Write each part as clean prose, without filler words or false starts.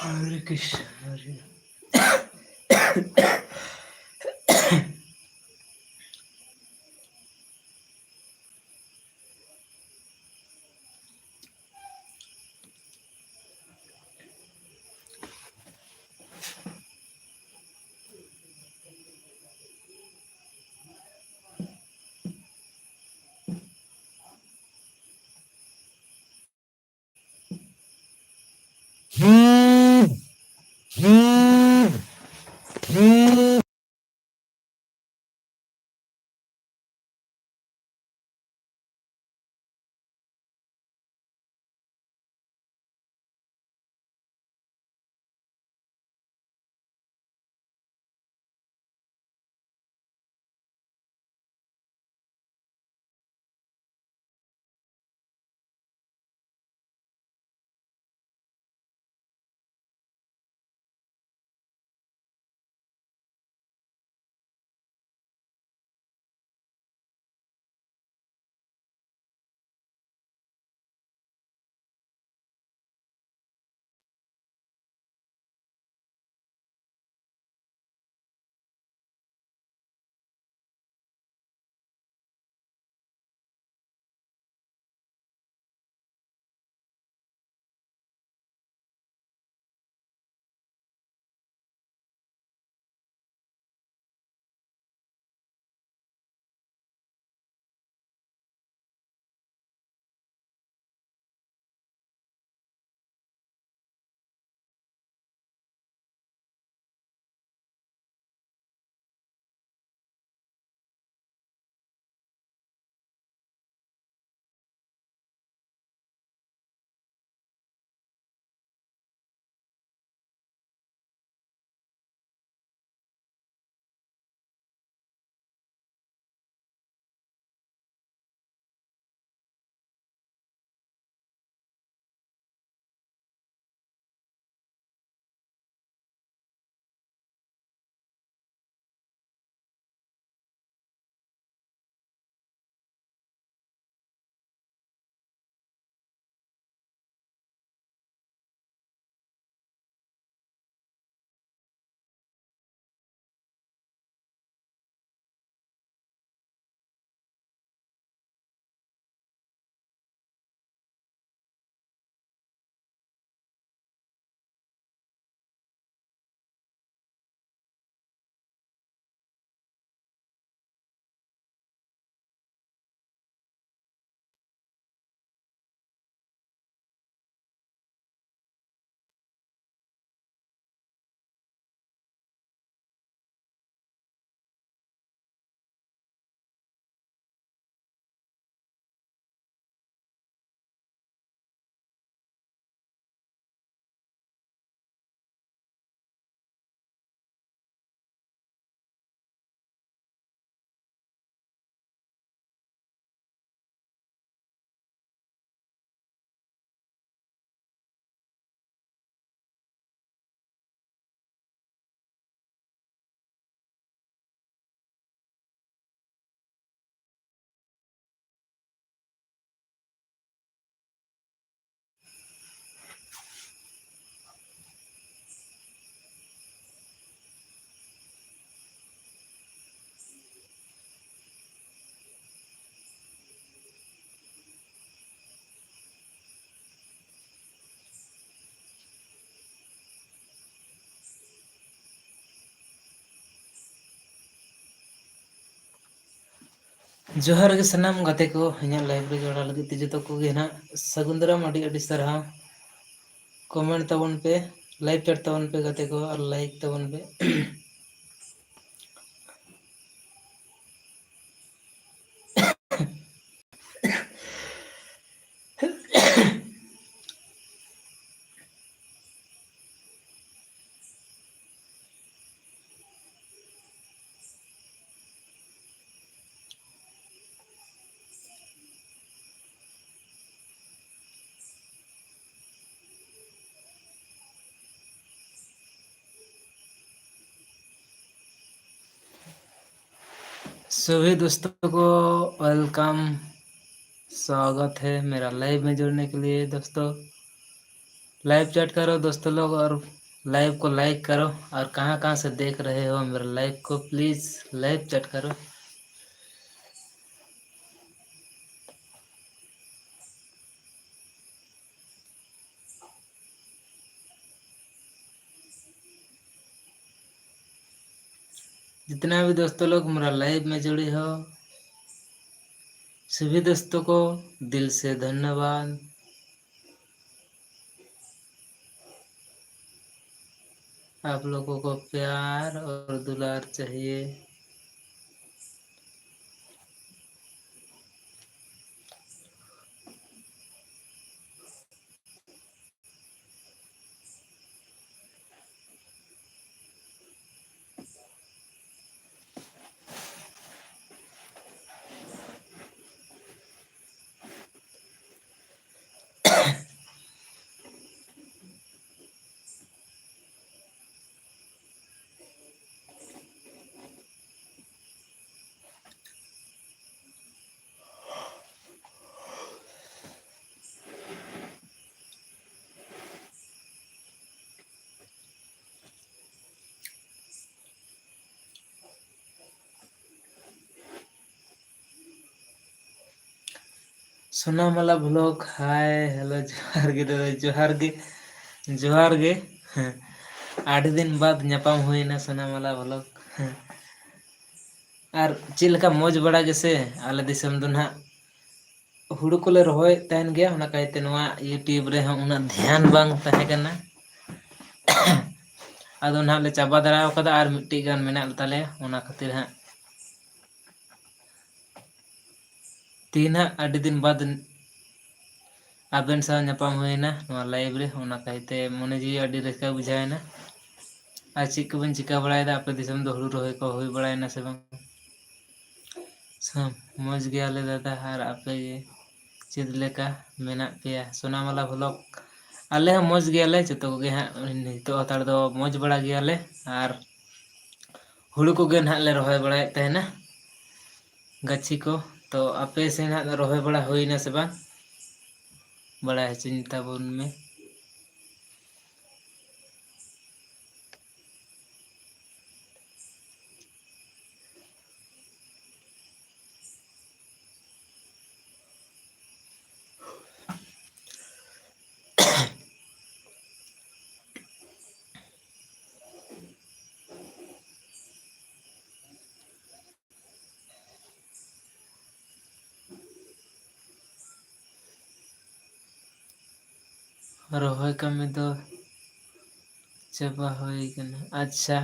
हरे कृष्ण हरे जोहार के सनाम गाते को इन्हें लाइव रे जोड़ा लगे ते जतो को गे ना सगुन दाराम अडी अडी सारहाव कमेंट तबन पे लाइव चैट तबन पे गाते को और लाइक तबन पे सभी दोस्तों को वेलकम, स्वागत है मेरा लाइव में जुड़ने के लिए दोस्तों। लाइव चैट करो दोस्तों लोग, और लाइव को लाइक करो। और कहाँ कहाँ से देख रहे हो मेरे लाइव को, प्लीज़ लाइव चैट करो। जितना भी दोस्तों लोग मेरा लाइव में जुड़े हो, सभी दोस्तों को दिल से धन्यवाद। आप लोगों को प्यार और दुलार चाहिए। सोनामाला ब्लॉग, हाय हेलो जोहार गे दादा, जोहार गे जोहार गे। आठ दिन बाद ᱧᱟᱯᱟᱢ ᱦᱩᱭᱱᱟ सोनामाला ब्लॉग। ᱟᱨ ᱪᱮᱫ ᱞᱮᱠᱟ ᱢᱚᱡᱽ ᱵᱟᱲᱟ ᱜᱮᱥᱮ? ᱟᱞᱮ ᱫᱤᱥᱚᱢ ᱫᱚ ᱱᱟᱦᱟᱜ ᱦᱩᱲᱩ ᱠᱚᱞᱮ ᱨᱚᱦᱚᱭᱮᱫ ᱛᱟᱦᱮᱱ ᱜᱮᱭᱟ, ᱚᱱᱟ ᱠᱟᱭᱛᱮ ᱱᱚᱣᱟ ᱤᱭᱩᱴᱩᱵᱽ ᱨᱮᱦᱚᱸ ᱩᱱᱟᱹᱜ ᱫᱷᱮᱭᱟᱱ ᱵᱟᱝ ᱛᱟᱦᱮᱸ ᱠᱟᱱᱟ। ᱟᱫᱚ ᱱᱟᱦᱟᱜ ᱞᱮ ᱪᱟᱵᱟ ᱫᱟᱲᱟ ᱠᱟᱫᱟ, ᱟᱨ ᱢᱤᱫᱴᱤᱡ ᱜᱟᱱ ᱢᱮᱱᱟᱜ ᱛᱟᱞᱮᱭᱟ, ᱚᱱᱟ ᱠᱷᱟᱹᱛᱤᱨ ᱦᱟᱸᱜ ᱛᱤᱦᱤᱧ ᱦᱟᱸᱜ ᱟᱹᱰᱤ ᱫᱤᱱ ᱵᱟᱫ ᱟᱵᱮᱱ ᱥᱟᱶ ᱧᱟᱯᱟᱢ ᱦᱩᱭᱱᱟ ᱱᱚᱣᱟ ᱞᱟᱭᱤᱵᱽ ᱨᱮ, ᱚᱱᱟ ᱠᱟᱭᱛᱮ ᱢᱚᱱᱮ ᱡᱤᱣᱤ ᱟᱹᱰᱤ ᱨᱟᱹᱥᱠᱟᱹ ᱵᱩᱡᱷᱟᱹᱣᱮᱱᱟ। ᱟᱨ ᱪᱮᱫ ᱠᱚᱵᱮᱱ ᱪᱤᱠᱟᱹ ᱵᱟᱲᱟᱭᱮᱫᱟ? ᱟᱯᱮ ᱫᱤᱥᱚᱢ ᱫᱚ ᱦᱩᱲᱩ ᱨᱚᱦᱚᱭ ᱠᱚ ᱦᱩᱭ ᱵᱟᱲᱟᱭᱮᱱᱟ ᱥᱮ ᱵᱟᱝ? ᱢᱚᱡᱽ ᱜᱮᱭᱟᱞᱮ ᱫᱟᱫᱟ, ᱟᱨ ᱟᱯᱮ ᱜᱮ ᱪᱮᱫ ᱞᱮᱠᱟ ᱢᱮᱱᱟᱜ ᱯᱮᱭᱟ? ᱥᱳᱱᱟᱢᱟᱞᱟ ᱵᱞᱚᱜᱽ, ᱟᱞᱮ ᱦᱚᱸ ᱢᱚᱡᱽ ᱜᱮᱭᱟᱞᱮ ᱡᱚᱛᱚ ᱠᱚᱜᱮ ᱦᱟᱸᱜ ᱱᱤᱛᱚᱜ ᱦᱟᱛᱟᱲ ᱫᱚ ᱢᱚᱡᱽ ᱵᱟᱲᱟ ᱜᱮᱭᱟᱞᱮ। ᱟᱨ ᱦᱩᱲᱩ ᱠᱚᱜᱮ ᱱᱟᱦᱟᱜ ᱞᱮ ᱨᱚᱦᱚᱭ ᱵᱟᱲᱟᱭᱮᱫ ᱛᱟᱦᱮᱱᱟ, ᱜᱟᱹᱪᱷᱤ ᱠᱚ। ᱛᱚ ᱟᱯᱮ ᱥᱮᱱᱟᱜ ᱨᱚᱦᱚᱭ ᱵᱟᱲᱟ ᱦᱩᱭᱱᱟ ᱥᱮ ᱵᱟᱝ? ᱵᱟᱲᱟᱭ ᱦᱚᱪᱚᱧ ᱛᱟᱵᱚᱱ ᱢᱮ। ᱨᱚᱦᱚᱭ ᱠᱟᱹᱢᱤ ᱫᱚ ᱪᱟᱵᱟ ᱦᱩᱭ ᱠᱟᱱᱟ। ᱟᱪᱪᱷᱟ,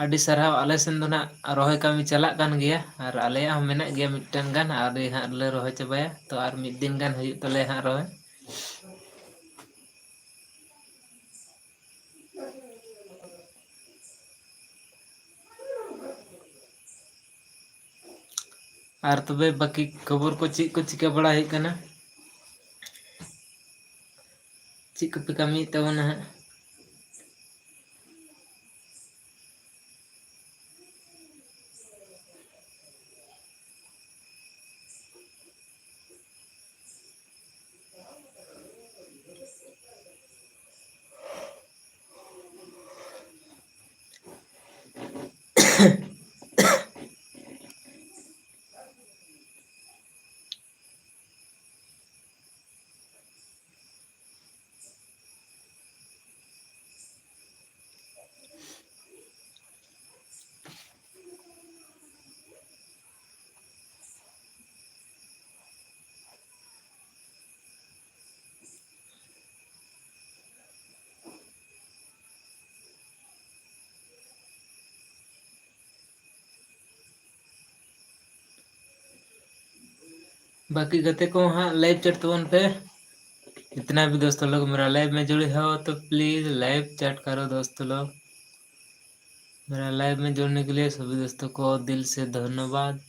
ᱟᱹᱰᱤ ᱥᱟᱨᱦᱟᱣ। ᱟᱞᱮ ᱥᱮᱱ ᱫᱚ ᱱᱟᱜ ᱨᱚᱦᱚᱭ ᱠᱟᱹᱢᱤ ᱪᱟᱞᱟᱜ ᱠᱟᱱ ᱜᱮᱭᱟ, ᱟᱨ ᱟᱞᱮᱭᱟᱜ ᱦᱚᱸ ᱢᱮᱱᱟᱜ ᱜᱮᱭᱟ ᱢᱤᱫᱴᱟᱝ ᱜᱟᱱ, ᱟᱹᱣᱨᱤ ᱦᱟᱸᱜ ᱞᱮ ᱨᱚᱦᱚᱭ ᱪᱟᱵᱟᱭᱟ। ᱛᱚ ᱟᱨ ᱢᱤᱫ ᱫᱤᱱ ᱜᱟᱱ ᱦᱩᱭᱩᱜ ᱛᱟᱞᱮᱭᱟ ᱦᱟᱸᱜ ᱨᱚᱦᱚᱭ। ᱟᱨ ᱛᱚᱵᱮ ᱵᱟᱹᱠᱤ ᱠᱷᱚᱵᱚᱨ ᱠᱚ ᱪᱮᱫ ᱠᱚ ᱪᱤᱠᱟᱹ ᱵᱟᱲᱟ ᱦᱩᱭᱩᱜ ᱠᱟᱱᱟ? ᱪᱮᱫ ᱠᱚᱯᱮ ᱠᱟᱹᱢᱤᱭᱮᱫ ᱛᱟᱵᱚᱱᱟ ᱦᱟᱸᱜ? बाकी गते को हाँ लाइव चैट तबन पे। जितना भी दोस्तों लोग मेरा लाइव में जुड़े हो तो प्लीज़ लाइव चैट करो दोस्तों लोग। मेरा लाइव में जुड़ने के लिए सभी दोस्तों को दिल से धन्यवाद।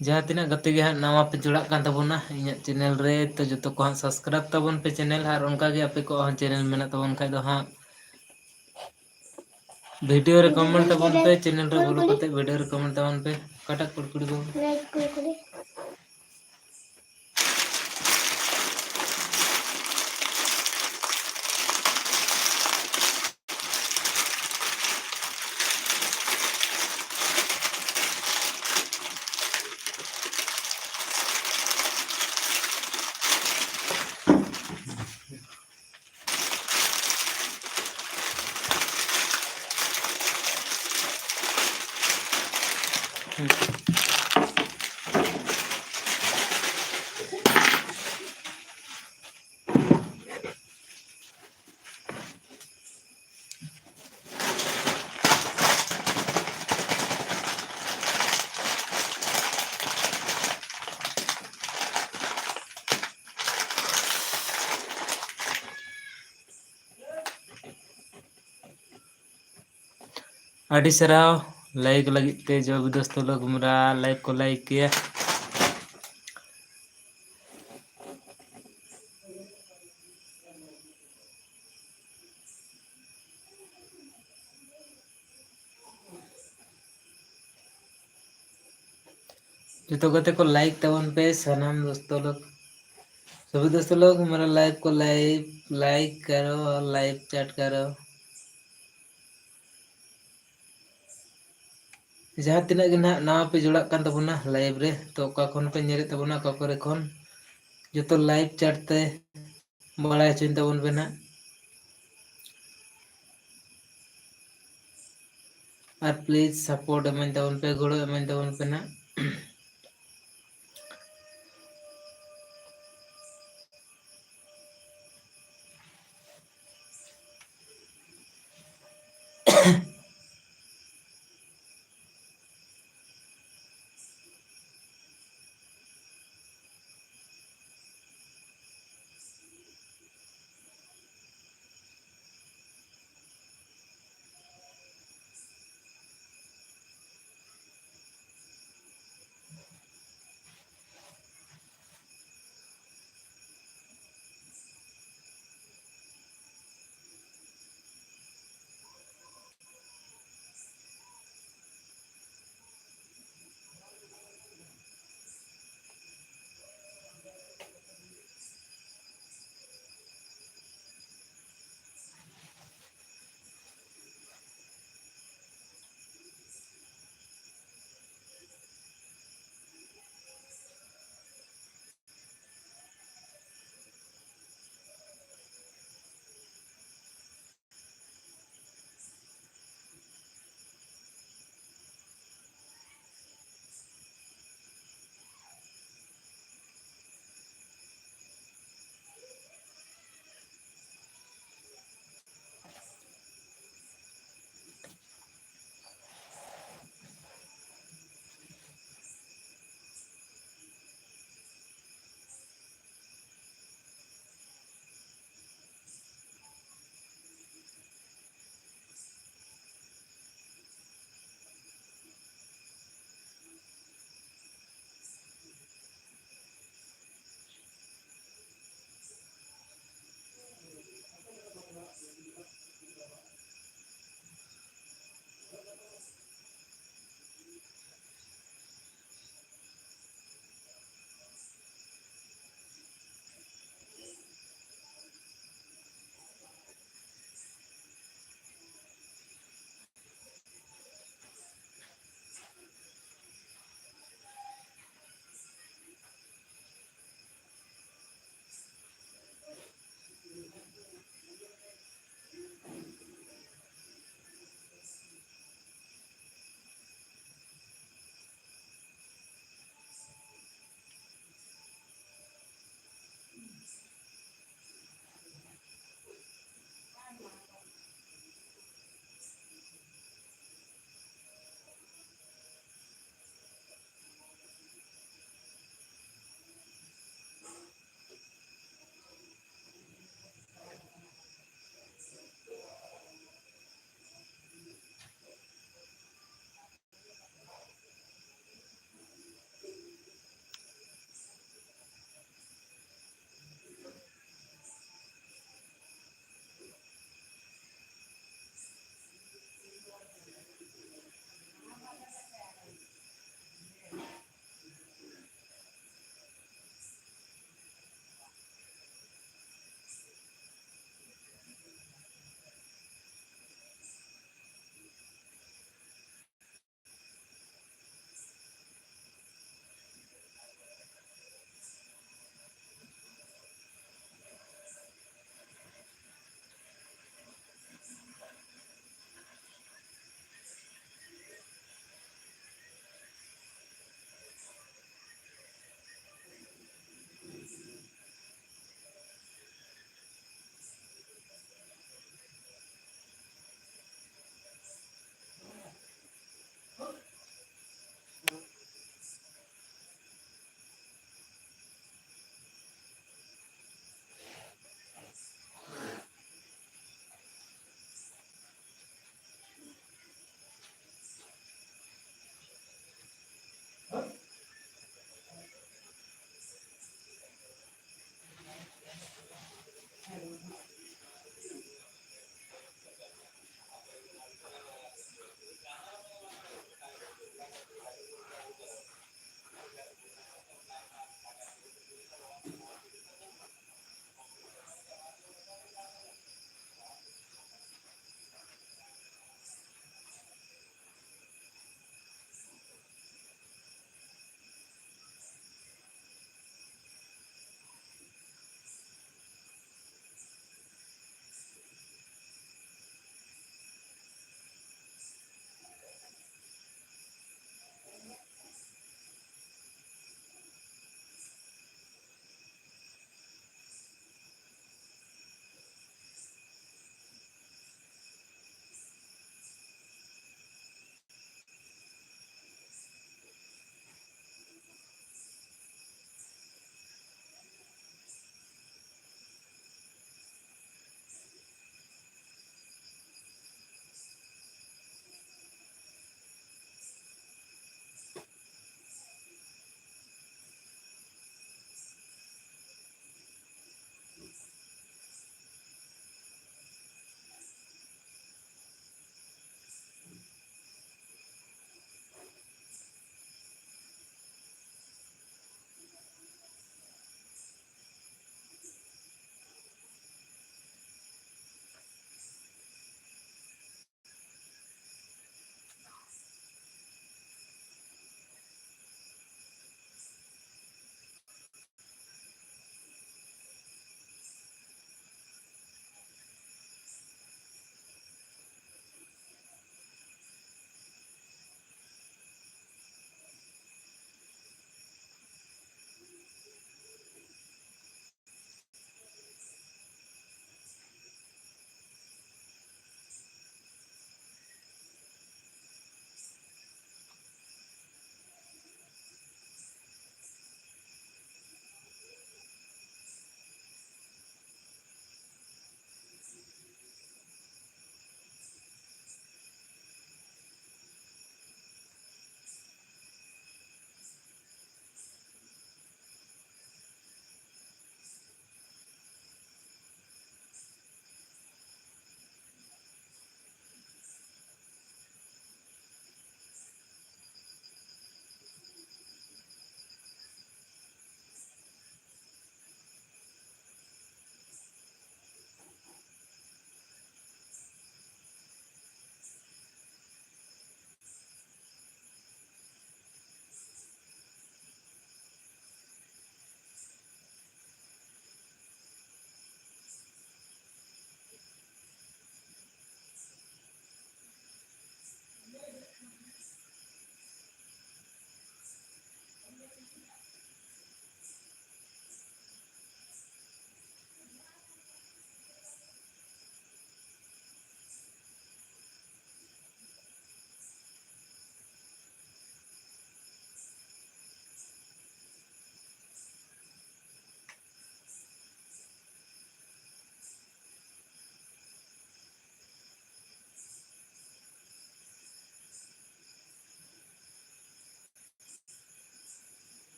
जहाँ तीना गते गे नवा पे जुड़ा कान तबोना इᱧᱟᱹᱜ चैनल रे तो जो को हाँ सब्सक्राइब तबन पे चैनल और उनका गे आपे को चैनल मेना तबन खाय दो हाँ ᱵᱷᱤᱰᱤᱭᱳ ᱨᱮ ᱠᱚᱢᱮᱱᱴ ᱛᱟᱵᱚᱱ ᱯᱮ, ᱪᱮᱱᱮᱞ ᱨᱮ ᱵᱚᱞᱚ ᱠᱟᱛᱮ ᱵᱷᱤᱰᱤᱭᱳ ᱨᱮ ᱠᱚᱢᱮᱱᱴ ᱛᱟᱵᱚᱱ ᱯᱮ, ᱚᱠᱟᱴᱟᱜ ᱠᱩᱲᱠᱩᱲᱤ ᱵᱟᱵᱩ? ᱟᱹᱰᱤ ᱥᱟᱨᱦᱟᱣ ᱞᱟᱭᱤᱠ ᱞᱟᱹᱜᱤᱫ ᱛᱮ, ᱡᱚ भी दोस्तों लोग मेरा लाइव को लाइक किया। जतो गते को लाइक तबन पे सनम दोस्तों लोग, सभी दोस्तों लोग मेरा लाइव को लाइक करो और लाइव चैट करो। जहाँ तिना गे ना नवा पे जोड़ाग कान तबोना लाइव रे, तो ओका खन पे नेरे तबोना, ओका करे खन जतो लाइव चैट ते बड़ाय चोइन तबोन पे ना। और प्लीज सपोर्ट एमन तबोन पे, गोड़ो एमन तबोन पे ना।